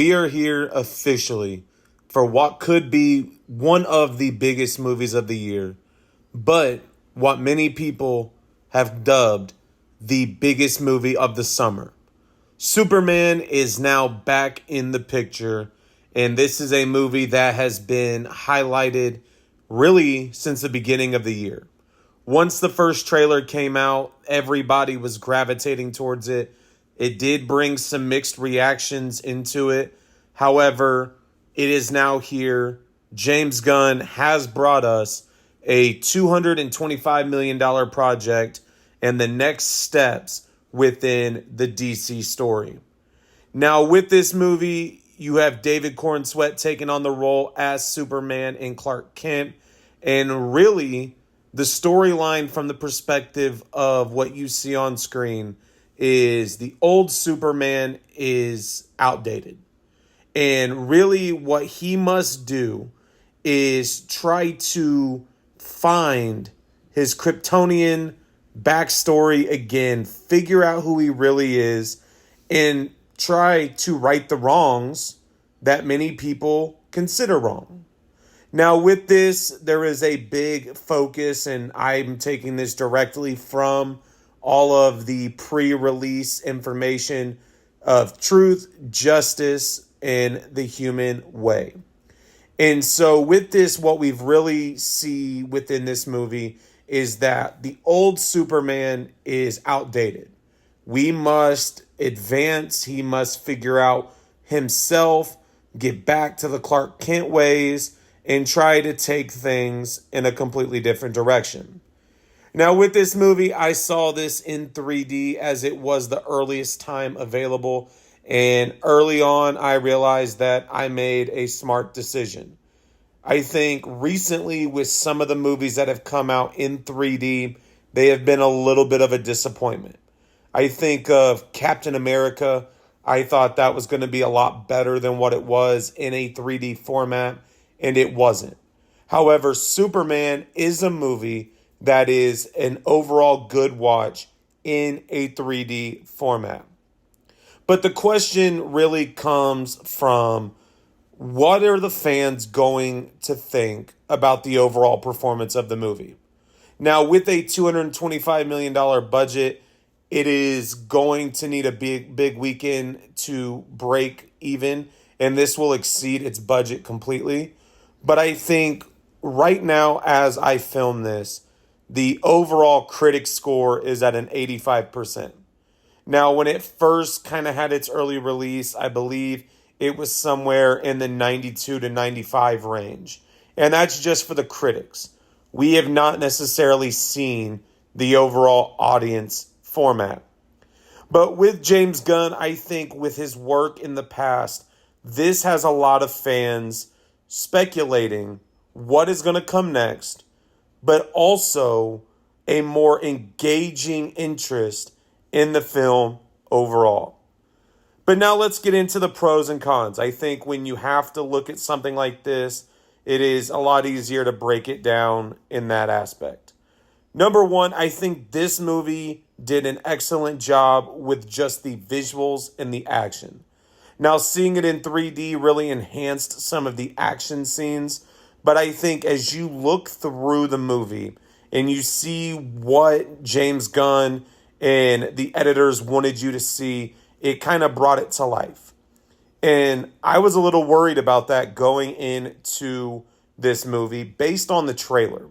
we are here officially for what could be one of the biggest movies of the year, but what many people have dubbed the biggest movie of the summer. Superman is now back in the picture, and this is a movie that has been highlighted really since the beginning of the year. Once the first trailer came out, everybody was gravitating towards it. It did bring some mixed reactions into it. However, it is now here. James Gunn has brought us a $225 million project and the next steps within the DC story. Now, with this movie, you have David Corenswet taking on the role as Superman and Clark Kent. And really, the storyline from the perspective of what you see on screen is the old Superman is outdated. And really what he must do is try to find his Kryptonian backstory again, figure out who he really is, and try to right the wrongs that many people consider wrong. Now, with this, there is a big focus, and I'm taking this directly from all of the pre-release information of truth, justice, and the human way. And so with this, what we've really see within this movie is that the old Superman is outdated. We must advance. He must figure out himself, get back to the Clark Kent ways, and try to take things in a completely different direction. Now, with this movie, I saw this in 3D as it was the earliest time available. And early on, I realized that I made a smart decision. I think recently with some of the movies that have come out in 3D, they have been a little bit of a disappointment. I think of Captain America. I thought that was going to be a lot better than what it was in a 3D format, and it wasn't. However, Superman is a movie that is an overall good watch in a 3D format. But the question really comes from, what are the fans going to think about the overall performance of the movie? Now, with a $225 million budget, it is going to need a big weekend to break even, and this will exceed its budget completely. But I think right now, as I film this, the overall critic score is at an 85%. Now, when it first kind of had its early release, I believe it was somewhere in the 92 to 95 range. And that's just for the critics. We have not necessarily seen the overall audience format. But with James Gunn, I think with his work in the past, this has a lot of fans speculating what is going to come next, but also a more engaging interest in the film overall. But now let's get into the pros and cons. I think when you have to look at something like this, it is a lot easier to break it down in that aspect. Number one, I think this movie did an excellent job with just the visuals and the action. Now, seeing it in 3D really enhanced some of the action scenes, but I think as you look through the movie and you see what James Gunn and the editors wanted you to see, it kind of brought it to life. And I was a little worried about that going into this movie based on the trailer.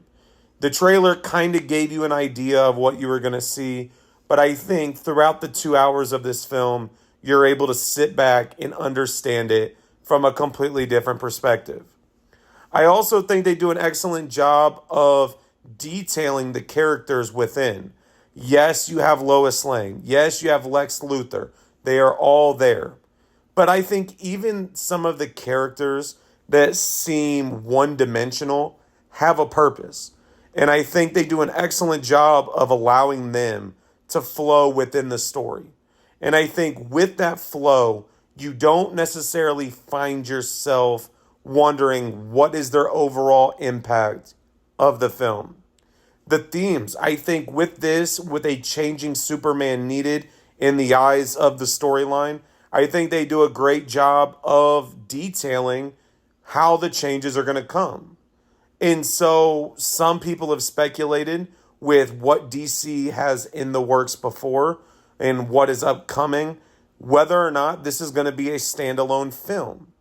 The trailer kind of gave you an idea of what you were going to see, but I think throughout the 2 hours of this film, you're able to sit back and understand it from a completely different perspective. I also think they do an excellent job of detailing the characters within. Yes, you have Lois Lane. Yes, you have Lex Luthor. They are all there. But I think even some of the characters that seem one-dimensional have a purpose. And I think they do an excellent job of allowing them to flow within the story. And I think with that flow, you don't necessarily find yourself wondering what is their overall impact of the film. The themes, I think with this, with a changing Superman needed in the eyes of the storyline, I think they do a great job of detailing how the changes are going to come. And so some people have speculated with what DC has in the works before and what is upcoming, whether or not this is going to be a standalone film.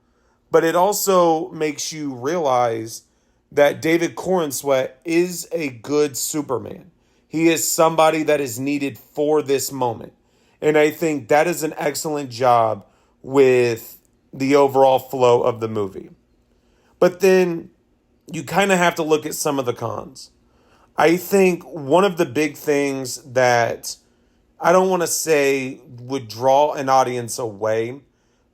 But it also makes you realize that David Corenswet is a good Superman. He is somebody that is needed for this moment. And I think that is an excellent job with the overall flow of the movie. But then you kind of have to look at some of the cons. I think one of the big things that I don't want to say would draw an audience away,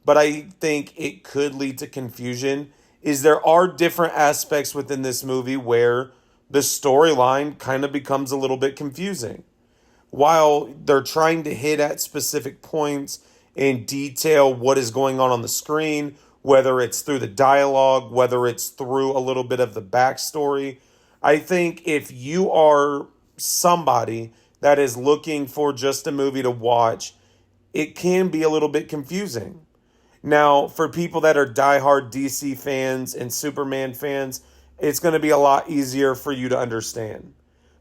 but I think it could lead to confusion, is there are different aspects within this movie where the storyline kind of becomes a little bit confusing. While they're trying to hit at specific points and detail what is going on the screen, whether it's through the dialogue, whether it's through a little bit of the backstory, I think if you are somebody that is looking for just a movie to watch, it can be a little bit confusing. Now, for people that are diehard DC fans and Superman fans, it's going to be a lot easier for you to understand.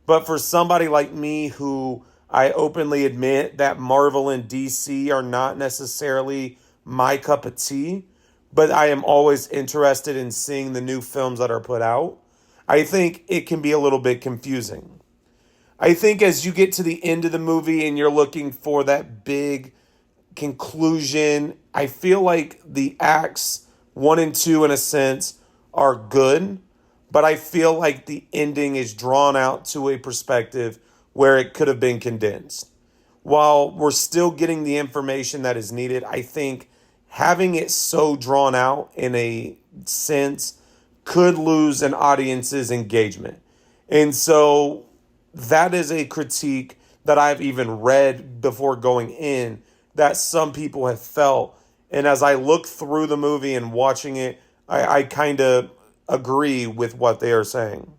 But for somebody like me who I openly admit that Marvel and DC are not necessarily my cup of tea, but I am always interested in seeing the new films that are put out, I think it can be a little bit confusing. I think as you get to the end of the movie and you're looking for that big conclusion, I feel like the acts 1 and 2, in a sense, are good, but I feel like the ending is drawn out to a perspective where it could have been condensed. While we're still getting the information that is needed, I think having it so drawn out in a sense could lose an audience's engagement. And so that is a critique that I've even read before going in that some people have felt. And as I look through the movie and watching it, I kind of agree with what they are saying.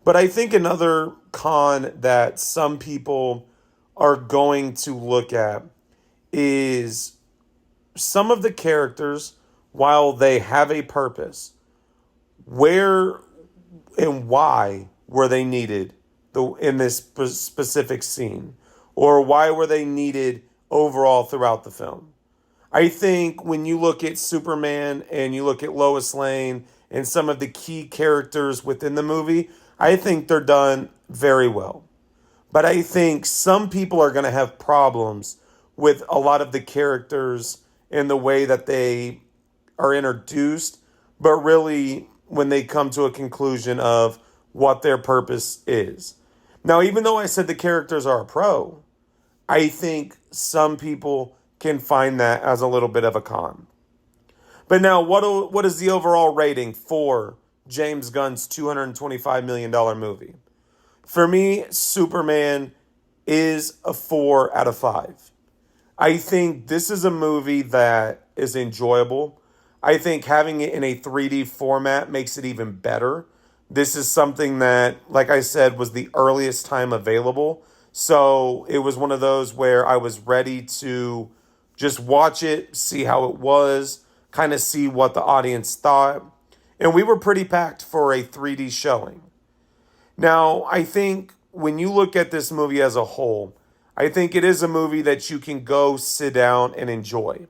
But I think another con that some people are going to look at is some of the characters, while they have a purpose, where and why were they needed in this specific scene? Or why were they needed overall throughout the film? I think when you look at Superman and you look at Lois Lane and some of the key characters within the movie, I think they're done very well. But I think some people are going to have problems with a lot of the characters and the way that they are introduced, but really when they come to a conclusion of what their purpose is. Now, even though I said the characters are a pro, I think some people can find that as a little bit of a con. But now, what is the overall rating for James Gunn's $225 million movie? For me, Superman is a 4 out of 5. I think this is a movie that is enjoyable. I think having it in a 3D format makes it even better. This is something that, like I said, was the earliest time available. So it was one of those where I was ready to just watch it, see how it was, kind of see what the audience thought. And we were pretty packed for a 3D showing. Now, I think when you look at this movie as a whole, I think it is a movie that you can go sit down and enjoy.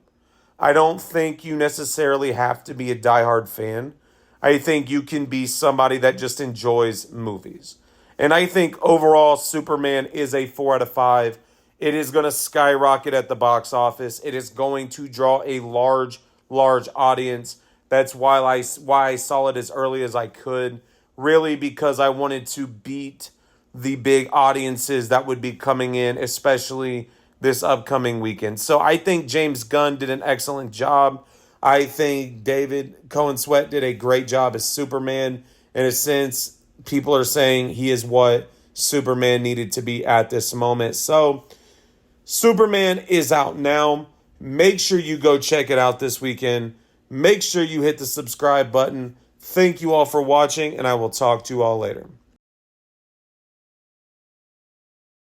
I don't think you necessarily have to be a diehard fan. I think you can be somebody that just enjoys movies. And I think overall, Superman is a 4 out of 5. It is going to skyrocket at the box office. It is going to draw a large audience. That's why I saw it as early as I could. Really because I wanted to beat the big audiences that would be coming in, especially this upcoming weekend. So I think James Gunn did an excellent job. I think David Corenswet did a great job as Superman. In a sense, people are saying he is what Superman needed to be at this moment. So Superman is out now. Make sure you go check it out this weekend. Make sure you hit the subscribe button. Thank you all for watching, and I will talk to you all later.